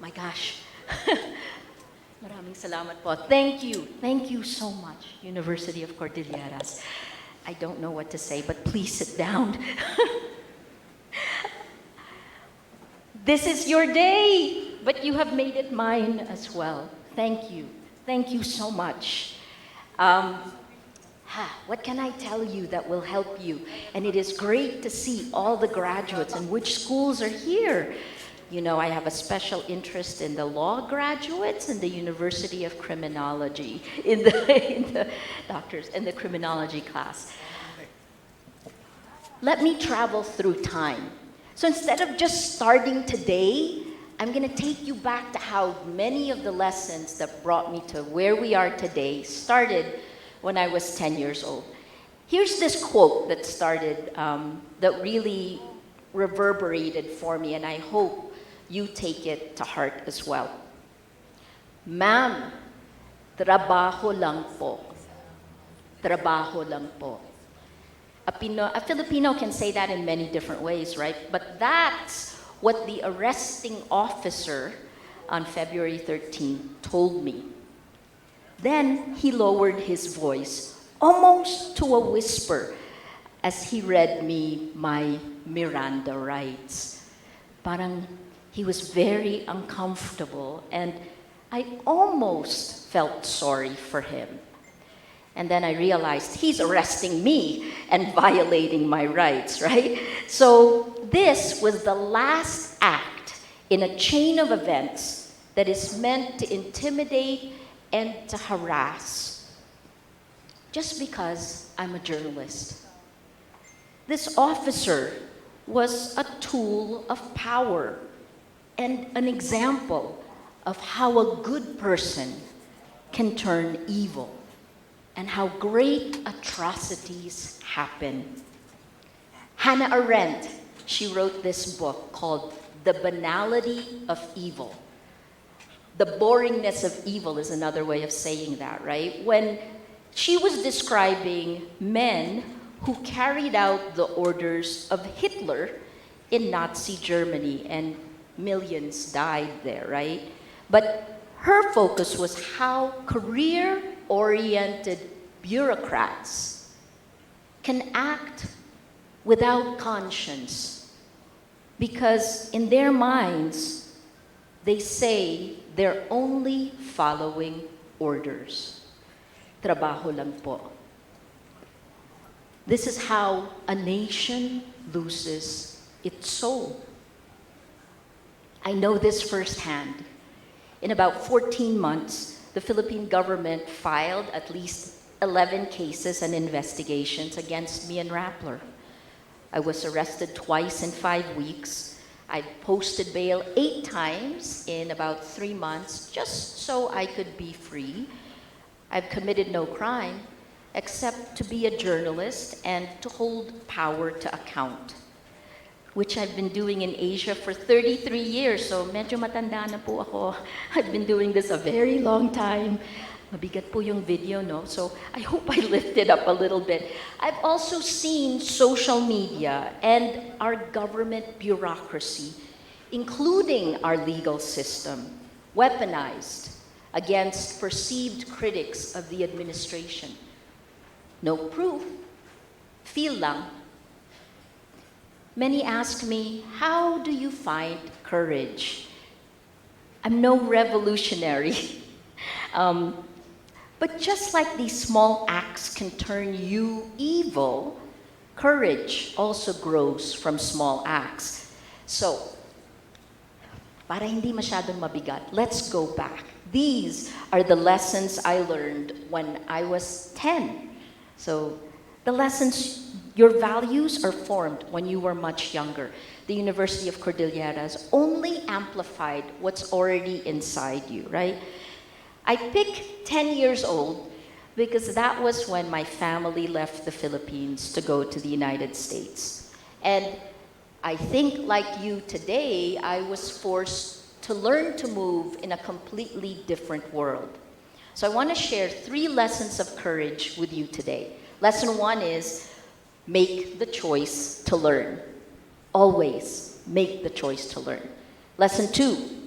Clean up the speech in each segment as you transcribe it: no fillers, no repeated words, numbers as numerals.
My gosh. Maraming salamat po. Thank you. Thank you so much, University of Cordilleras. I don't know what to say, but please sit down. This is your day, but you have made it mine as well. Thank you. Thank you so much. What can I tell you that will help you? And it is great to see all the graduates and which schools are here. You know, I have a special interest in the law graduates and the University of Criminology, in the doctors, in the criminology class. Let me travel through time. So instead of just starting today, I'm going to take you back to how many of the lessons that brought me to where we are today started when I was 10 years old. Here's this quote that started, that really reverberated for me, and I hope you take it to heart as well. Ma'am, trabaho lang po. Trabaho lang po. A Filipino can say that in many different ways, right? But that's what the arresting officer on February 13 told me. Then he lowered his voice, almost to a whisper, as he read me my Miranda rights. Parang he was very uncomfortable, and I almost felt sorry for him. And then I realized he's arresting me and violating my rights, right? So this was the last act in a chain of events that is meant to intimidate and to harass, just because I'm a journalist. This officer was a tool of power and an example of how a good person can turn evil and how great atrocities happen. Hannah Arendt, she wrote this book called The Banality of Evil. The boringness of evil is another way of saying that, right? When she was describing men who carried out the orders of Hitler in Nazi Germany, and millions died there, right? But her focus was how career-oriented bureaucrats can act without conscience, because in their minds, they say they're only following orders. Trabaho lang po. This is how a nation loses its soul. I know this firsthand. In about 14 months, the Philippine government filed at least 11 cases and investigations against me and Rappler. I was arrested twice in 5 weeks. I posted bail 8 times in about 3 months just so I could be free. I've committed no crime except to be a journalist and to hold power to account, which I've been doing in Asia for 33 years, so medyo matanda na po ako. I've been doing this a very long time. Mabigat po yung video, no? So I hope I lift it up a little bit. I've also seen social media and our government bureaucracy, including our legal system, weaponized against perceived critics of the administration. No proof, feel lang. Many ask me, how do you find courage? I'm no revolutionary. But just like these small acts can turn you evil, courage also grows from small acts. So, para hindi masyadong mabigat, let's go back. These are the lessons I learned when I was 10. So, the lessons, your values are formed when you were much younger. The University of Cordilleras only amplified what's already inside you, right? I picked 10 years old because that was when my family left the Philippines to go to the United States. And I think, like you today, I was forced to learn to move in a completely different world. So I want to share 3 lessons of courage with you today. Lesson 1 is make the choice to learn. Always make the choice to learn. Lesson 2,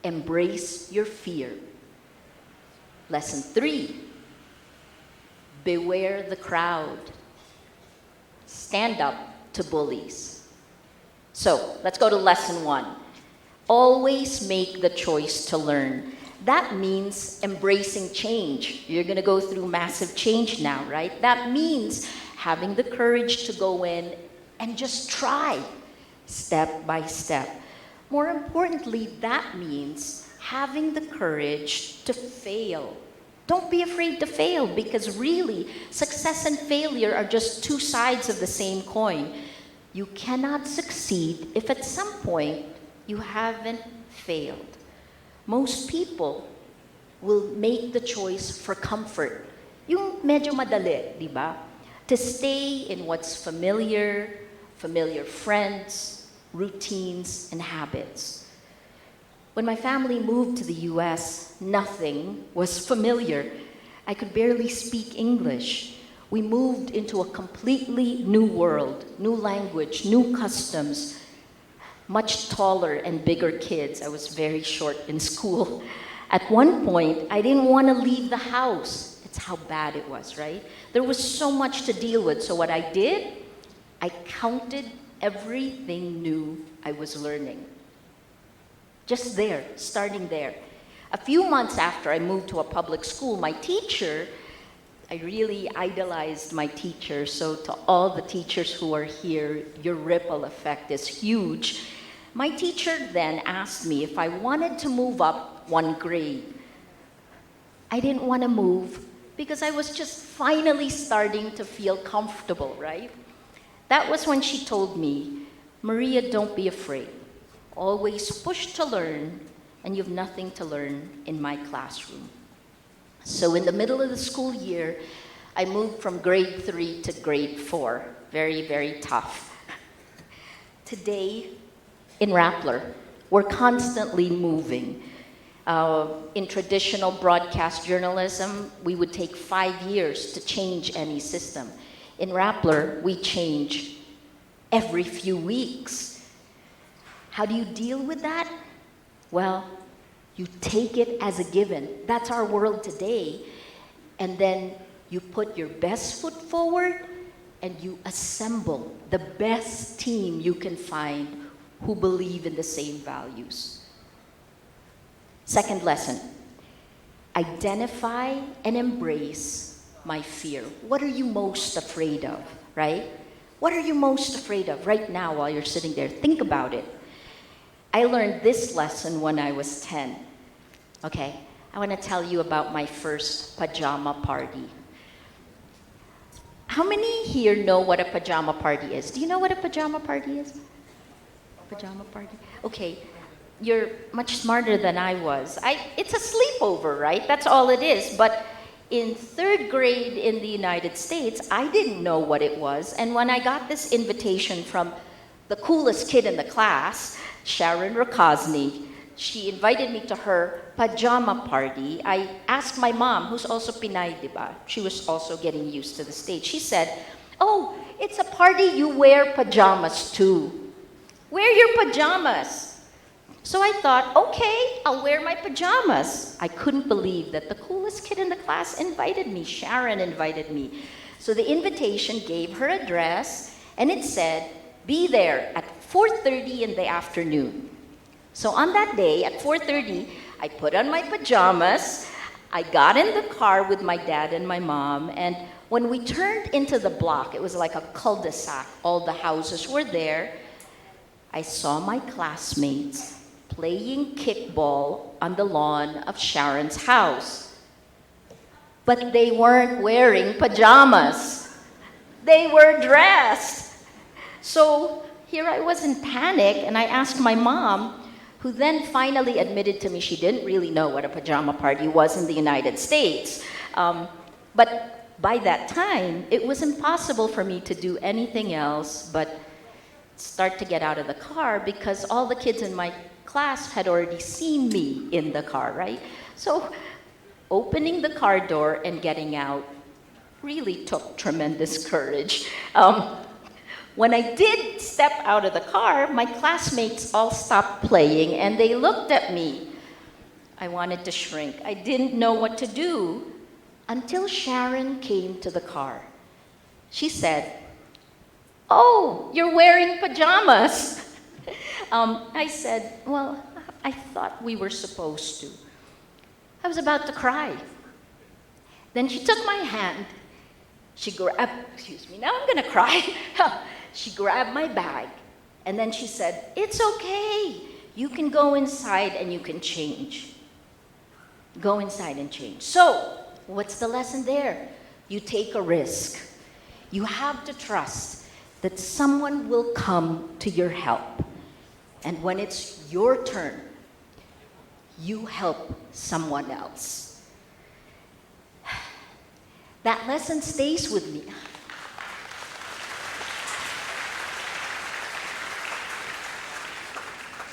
embrace your fear. Lesson 3, beware the crowd. Stand up to bullies. So let's go to lesson 1. Always make the choice to learn. That means embracing change. You're going to go through massive change now, right? That means having the courage to go in and just try, step by step. More importantly, that means having the courage to fail. Don't be afraid to fail, because really, success and failure are just two sides of the same coin. You cannot succeed if at some point you haven't failed. Most people will make the choice for comfort. Yung medyo madali, di ba? To stay in what's familiar friends, routines, and habits. When my family moved to the US, nothing was familiar. I could barely speak English. We moved into a completely new world, new language, new customs, much taller and bigger kids. I was very short in school. At one point, I didn't want to leave the house. It's how bad it was, right? There was so much to deal with. So what I did, I counted everything new I was learning. Just there, starting there. A few months after I moved to a public school, my teacher, I really idolized my teacher. So to all the teachers who are here, your ripple effect is huge. My teacher then asked me if I wanted to move up one grade. I didn't want to move because I was just finally starting to feel comfortable, right? That was when she told me, Maria, don't be afraid. Always push to learn, and you have nothing to learn in my classroom. So in the middle of the school year, I moved from grade 3 to grade 4. Very, very tough. Today, in Rappler, we're constantly moving. In traditional broadcast journalism, we would take 5 years to change any system. In Rappler, we change every few weeks. How do you deal with that? Well, you take it as a given. That's our world today. And then you put your best foot forward and you assemble the best team you can find who believe in the same values. Second lesson, identify and embrace my fear. What are you most afraid of, right? What are you most afraid of right now while you're sitting there? Think about it. I learned this lesson when I was 10. Okay, I want to tell you about my first pajama party. How many here know what a pajama party is? Do you know what a pajama party is? Pajama party? Okay, you're much smarter than I was. It's a sleepover, right? That's all it is. But in 3rd grade in the United States, I didn't know what it was. And when I got this invitation from the coolest kid in the class, Sharon Rakosny, she invited me to her pajama party. I asked my mom, who's also Pinay, diba? She was also getting used to the stage. She said, oh, it's a party you wear pajamas to. Wear your pajamas. So I thought, okay, I'll wear my pajamas. I couldn't believe that the coolest kid in the class invited me. Sharon invited me. So the invitation gave her address, and it said, be there at 4:30 in the afternoon. So on that day at 4:30, I put on my pajamas, I got in the car with my dad and my mom, and when we turned into the block, it was like a cul-de-sac, all the houses were there, I saw my classmates playing kickball on the lawn of Sharon's house. But they weren't wearing pajamas. They were dressed. So here I was in panic, and I asked my mom, who then finally admitted to me she didn't really know what a pajama party was in the United States. But by that time, it was impossible for me to do anything else but start to get out of the car because all the kids in my class had already seen me in the car, right? So opening the car door and getting out really took tremendous courage. When I did step out of the car, my classmates all stopped playing and they looked at me I wanted to shrink. I didn't know what to do until Sharon came to the car. She said, "Oh, you're wearing pajamas." I said, "Well, I thought we were supposed to." I was about to cry. Then she took my hand. She grabbed, excuse me, now I'm gonna cry. She grabbed my bag, and then she said, "It's okay. You can go inside and you can change." Go inside and change. So, what's the lesson there? You take a risk. You have to trust that someone will come to your help. And when it's your turn, you help someone else. That lesson stays with me.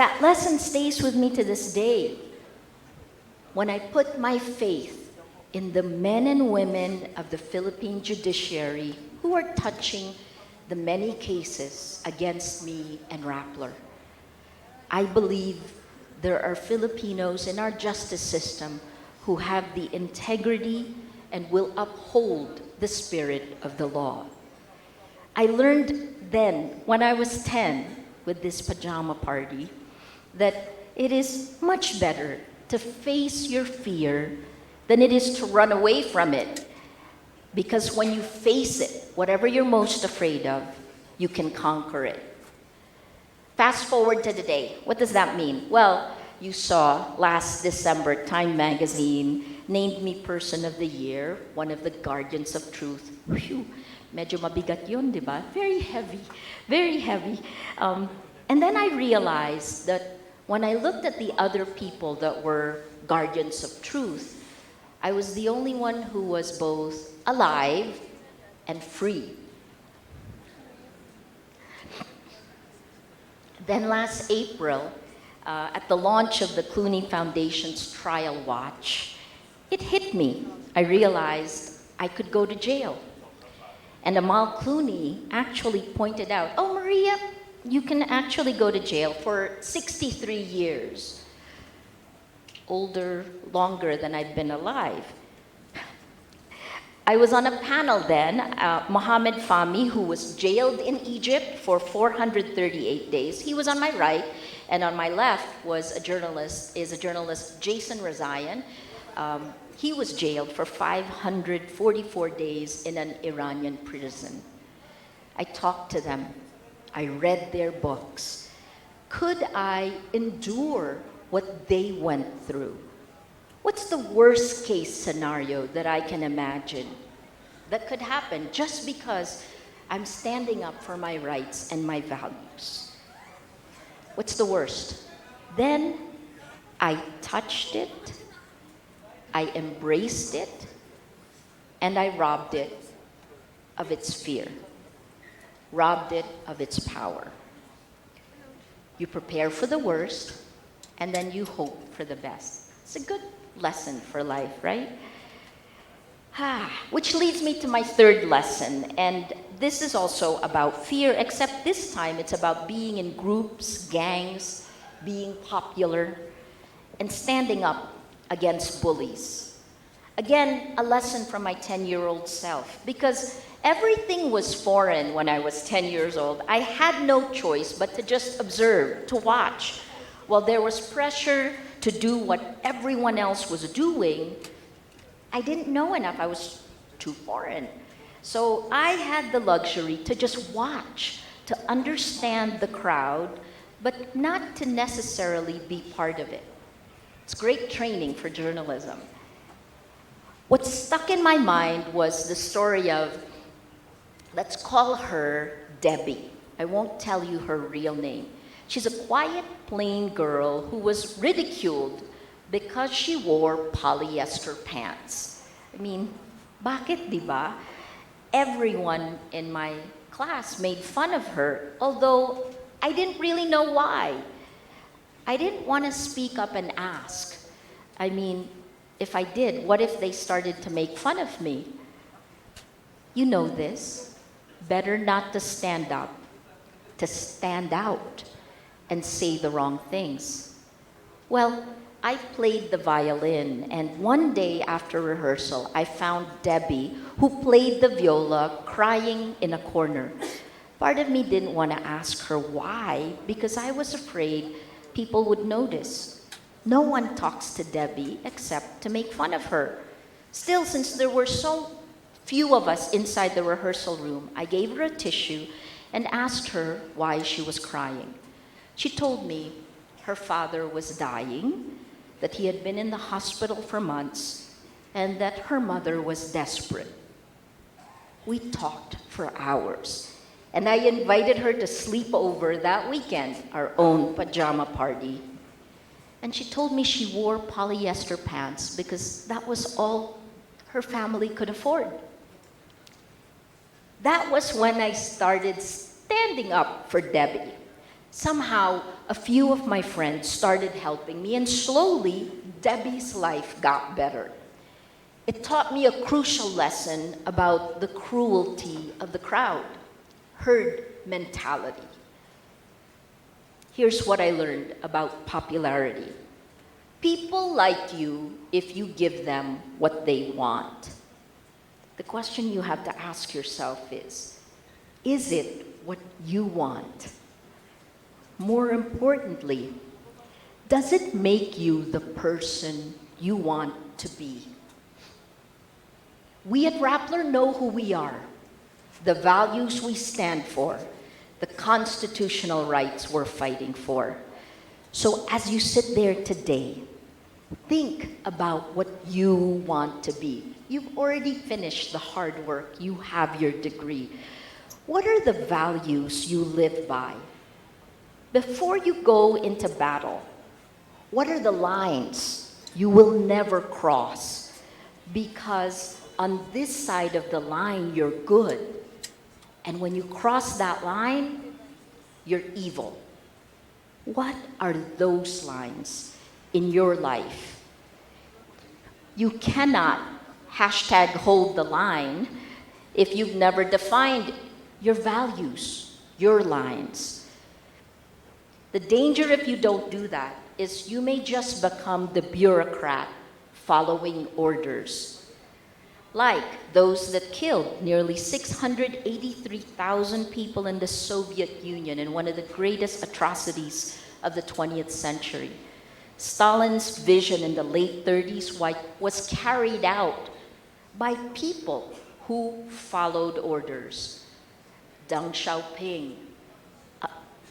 That lesson stays with me to this day. When I put my faith in the men and women of the Philippine judiciary who are touching the many cases against me and Rappler, I believe there are Filipinos in our justice system who have the integrity and will uphold the spirit of the law. I learned then, when I was 10, with this pajama party, that it is much better to face your fear than it is to run away from it. Because when you face it, whatever you're most afraid of, you can conquer it. Fast forward to today. What does that mean? Well, you saw last December, Time Magazine named me Person of the Year, one of the guardians of truth. Whew, medyo mabigat yun, di ba? Very heavy, very heavy. And then I realized that when I looked at the other people that were guardians of truth, I was the only one who was both alive and free. Then last April, at the launch of the Clooney Foundation's Trial Watch, it hit me. I realized I could go to jail. And Amal Clooney actually pointed out, "Oh, Maria, you can actually go to jail for 63 years. Longer than I've been alive." I was on a panel then, Mohammed Fahmy, who was jailed in Egypt for 438 days. He was on my right, and on my left is a journalist, Jason Rezaian. He was jailed for 544 days in an Iranian prison. I talked to them. I read their books. Could I endure what they went through? What's the worst case scenario that I can imagine that could happen just because I'm standing up for my rights and my values? What's the worst? Then I touched it, I embraced it, and I robbed it of its fear, robbed it of its power. You prepare for the worst, and then you hope for the best. It's a good lesson for life, right? Which leads me to my third lesson, and this is also about fear, except this time it's about being in groups, gangs, being popular, and standing up against bullies. Again, a lesson from my 10-year-old self, because everything was foreign when I was 10 years old. I had no choice but to just observe, to watch. While there was pressure to do what everyone else was doing, I didn't know enough. I was too foreign. So I had the luxury to just watch, to understand the crowd, but not to necessarily be part of it. It's great training for journalism. What stuck in my mind was the story of, let's call her Debbie. I won't tell you her real name. She's a quiet, plain girl who was ridiculed because she wore polyester pants. I mean, bakit, di ba? Everyone in my class made fun of her, although I didn't really know why. I didn't want to speak up and ask. I mean, if I did, what if they started to make fun of me? You know this. Better not to stand up, to stand out and say the wrong things. Well, I played the violin, and one day after rehearsal, I found Debbie, who played the viola, crying in a corner. Part of me didn't want to ask her why, because I was afraid people would notice. No one talks to Debbie except to make fun of her. Still, since there were so few of us inside the rehearsal room, I gave her a tissue and asked her why she was crying. She told me her father was dying, that he had been in the hospital for months, and that her mother was desperate. We talked for hours, and I invited her to sleep over that weekend, our own pajama party. And she told me she wore polyester pants because that was all her family could afford. That was when I started standing up for Debbie. Somehow, a few of my friends started helping me, and slowly, Debbie's life got better. It taught me a crucial lesson about the cruelty of the crowd, herd mentality. Here's what I learned about popularity. People like you if you give them what they want. The question you have to ask yourself is it what you want? More importantly, does it make you the person you want to be? We at Rappler know who we are, the values we stand for, the constitutional rights we're fighting for. So as you sit there today, think about what you want to be. You've already finished the hard work. You have your degree. What are the values you live by? Before you go into battle, what are the lines you will never cross? Because on this side of the line, you're good. And when you cross that line, you're evil. What are those lines in your life? You cannot #hold the line if you've never defined your values, your lines. The danger if you don't do that is you may just become the bureaucrat following orders, like those that killed nearly 683,000 people in the Soviet Union in one of the greatest atrocities of the 20th century. Stalin's vision in the late 30s was carried out by people who followed orders. Deng Xiaoping,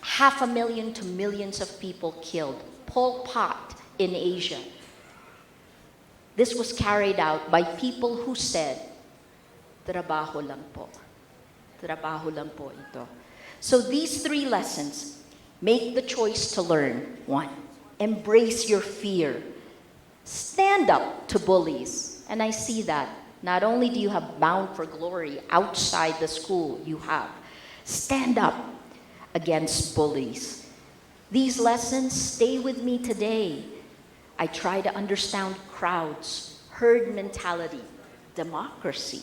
500,000 to millions of people killed. Pol Pot in Asia. This was carried out by people who said, trabaho lang po. Trabaho lang po ito. So these three lessons, make the choice to learn. 1, embrace your fear. Stand up to bullies. And I see that. Not only do you have Bound for Glory outside the school, you have. Stand up against bullies. These lessons stay with me today. I try to understand crowds, herd mentality, democracy,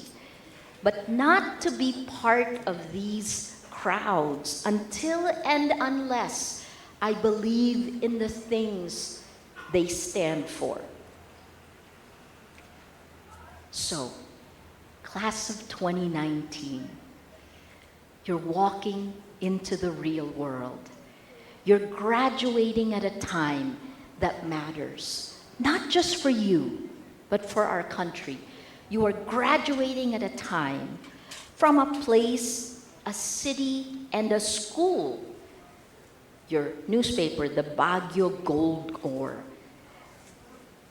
but not to be part of these crowds until and unless I believe in the things they stand for. So, class of 2019, you're walking into the real world. You're graduating at a time that matters, not just for you, but for our country. You are graduating at a time from a place, a city, and a school. Your newspaper, the Baguio Gold Ore,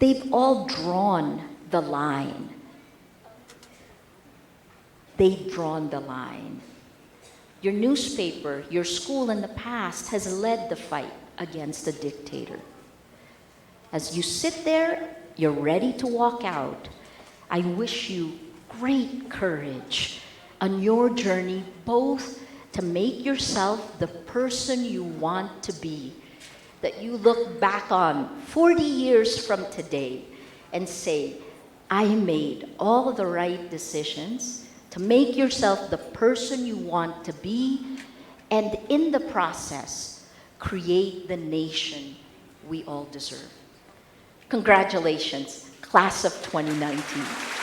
they've all drawn the line. They've drawn the line. Your newspaper, your school in the past has led the fight against a dictator. As you sit there, you're ready to walk out. I wish you great courage on your journey, both to make yourself the person you want to be, that you look back on 40 years from today and say, I made all the right decisions, to make yourself the person you want to be, and in the process, create the nation we all deserve. Congratulations, class of 2019.